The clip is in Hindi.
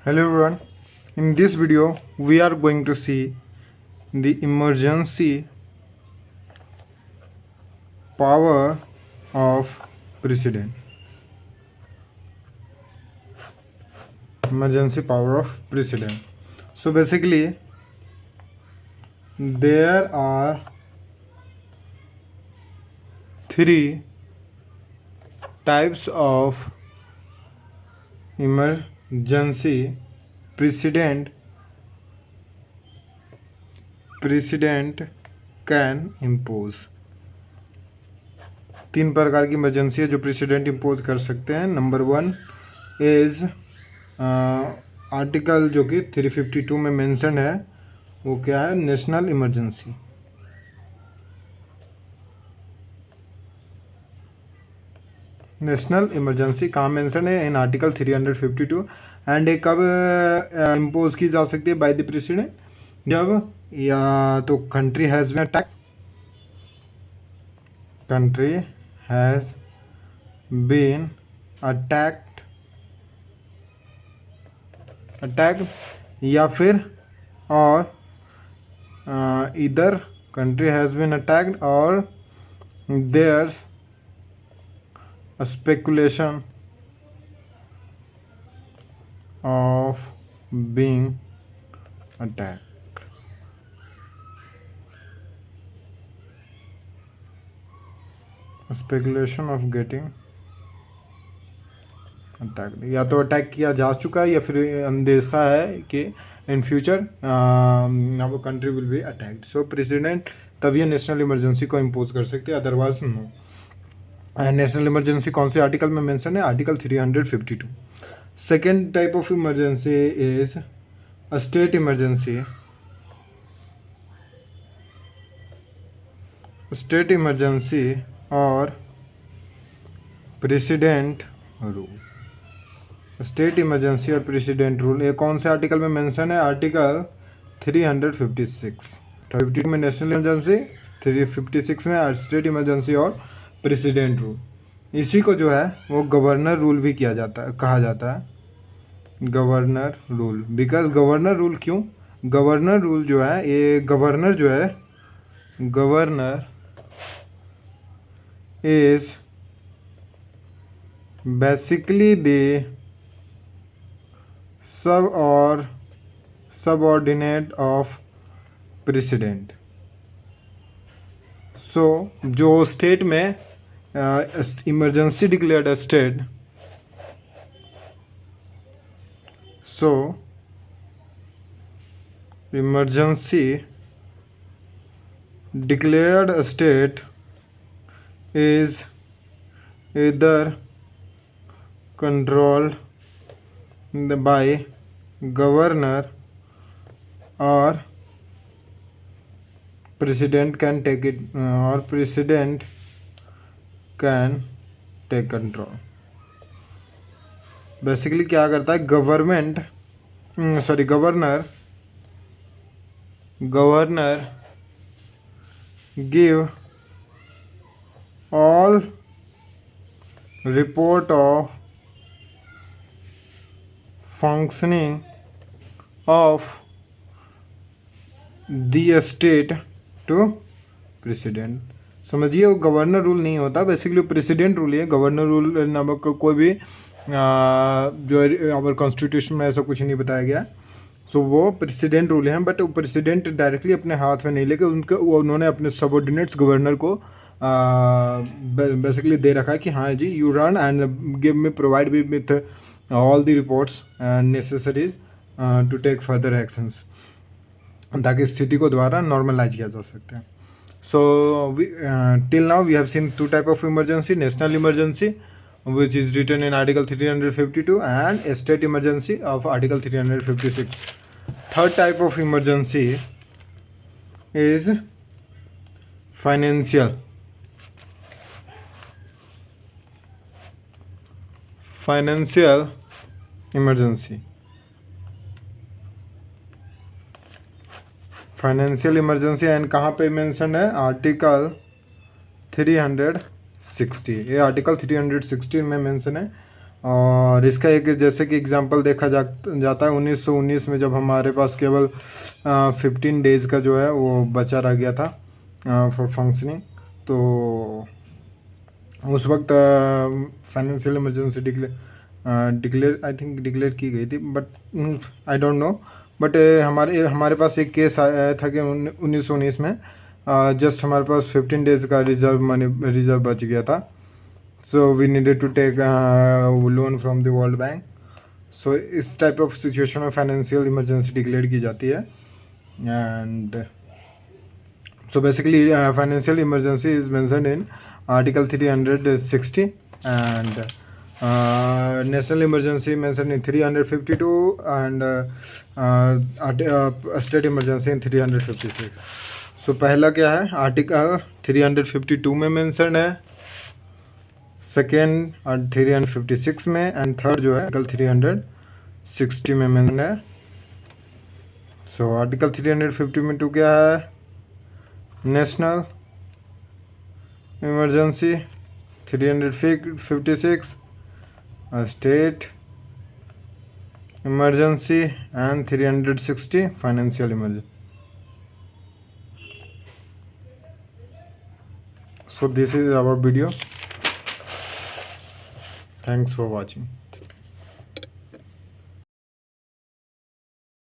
Hello everyone. In this video, we are going to see the emergency power of president. Emergency power of president. So basically, there are three types of emergency president can impose. तीन प्रकार की इमरजेंसी है जो प्रेसिडेंट इम्पोज कर सकते हैं. नंबर 1 इज आर्टिकल जो कि 352 में मेंशन है, वो क्या है? National emergency. नेशनल इमरजेंसी कहाँ मेंशन है? In article 352. एंड ये कब इम्पोज की जा सकती है बाय द प्रेसिडेंट? जब या तो country has been attack, country has been attacked या फिर और इधर कंट्री हैज़ बीन अटैक्ड और there's speculation of being attacked. Speculation of getting attacked. या तो अटैक किया जा चुका है या फिर अंदेशा है कि इन फ्यूचर वो country will be attacked. So president तब ये नेशनल इमरजेंसी को इम्पोज कर सकते हैं, अदरवाइज नो. नेशनल इमरजेंसी कौन से आर्टिकल में मेंशन है? Article 352. Second type of emergency is state emergency. State emergency और प्रेसिडेंट रूल. स्टेट इमरजेंसी और प्रेसिडेंट रूल ये कौन से आर्टिकल में मेंशन है? आर्टिकल 356. 52 में नेशनल इमरजेंसी, 356 में स्टेट इमरजेंसी और प्रेसिडेंट रूल. इसी को जो है वो गवर्नर रूल भी कहा जाता है. Governor rule. Because governor rule क्यों? गवर्नर रूल जो है, ये गवर्नर जो है, governor is basically the subordinate of president. So जो स्टेट में emergency declared state, so emergency declared state is either controlled by governor or president can take it or president can take control. Basically क्या करता है? Governor give all report of functioning of the state to president. समझिए वो गवर्नर रूल नहीं होता, बेसिकली प्रेसिडेंट रूल है. गवर्नर रूल नामक कोई भी जो हमारे कॉन्स्टिट्यूशन में ऐसा कुछ नहीं बताया गया. सो वो प्रेसिडेंट रूल है, बट वो प्रेसिडेंट डायरेक्टली अपने हाथ में नहीं लेके उन्होंने अपने सबऑर्डिनेट्स गवर्नर को बेसिकली दे रखा है कि हाँ जी, you run and give me provide me with all the reports and necessary to take further actions, ताकि स्थिति को द्वारा नॉर्मलाइज किया जा सकता है. So till now we have seen two type of emergency. National emergency which is written in article 352 and a state emergency of article 356. Third type of emergency is financial emergency. Financial emergency and कहाँ पे मेंशन है? आर्टिकल 360. ये आर्टिकल 316 में मेंशन है. और इसका एक जैसे कि एग्जांपल देखा जाता है 1919 में, जब हमारे पास केवल 15 डेज़ का जो है वो बचा रह गया था फॉर फंक्शनिंग। तो उस वक्त financial emergency declare I think declare की गई थी, but I don't know. But हमारे पास एक केस आया था कि 1919 में जस्ट हमारे पास 15 डेज़ का रिजर्व बच गया था। So we needed to take loan from the World Bank. So इस टाइप ऑफ सिचुएशन में फाइनेंशियल इमरजेंसी डिक्लेयर की जाती है। And so basically financial emergency is mentioned in article 360, and national emergency mentioned in 352, and state emergency in 356। so पहला क्या है, आर्टिकल 352 में मेंशन है, सेकेंड 356 में, एंड थर्ड जो है आर्टिकल 360 में मेंशन है। सो आर्टिकल 352 क्या है, national emergency, 356 state emergency, and 360 financial emergency. So this is our video. Thanks for watching.